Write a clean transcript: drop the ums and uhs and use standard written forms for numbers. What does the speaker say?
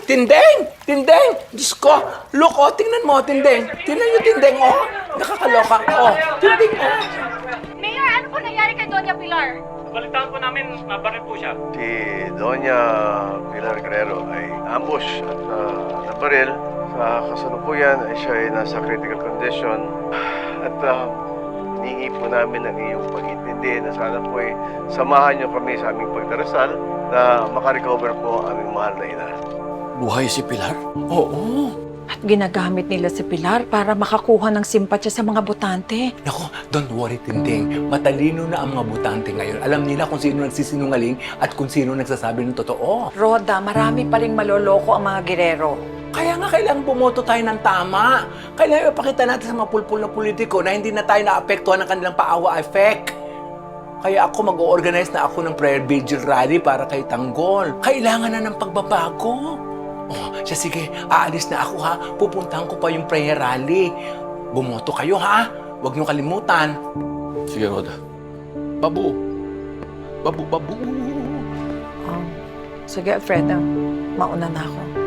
Tindeng! Tindeng! Diyos ko! Look, oh, tingnan mo, Tindeng. Tingnan yung Tindeng, oh. Nakakaloka. Oh, Tindeng, oh. Mayor, ano po nangyari kay Doña Pilar? Balitaan po namin, nabaril po siya. Si Doña Pilar Guerrero ay ambush at nabaril. Sa kasalukuyan ay siya ay nasa critical condition. At hiningi po namin ang iyong pag-intindi na sana po ay samahan niyo kami sa aming pagdarasal na makarecover po ang aming mahal na ina. Buhay si Pilar? Oo. At ginagamit nila si Pilar para makakuha ng simpatya sa mga botante. Naku, don't worry, Tindeng. Matalino na ang mga butante ngayon. Alam nila kung sino nagsisinungaling at kung sino nagsasabi ng totoo. Roda, marami pa rin maloloko ang mga girero. Kaya nga kailangan bumoto tayo ng tama. Kailangan ipakita natin sa mga pulpul na politiko na hindi na tayo naapektuhan ng kanilang paawa effect. Kaya ako mag-o-organize na ako ng prayer vigil rally para kay Tanggol. Kailangan na ng pagbabago. Oh, siya sige, aalis na ako ha. Pupuntahan ko pa yung prayer rally. Bumoto kayo ha. Huwag niyo kalimutan. Sige, Roda. Babu. Babu, babu. Sige, Alfredo. Mauna na ako.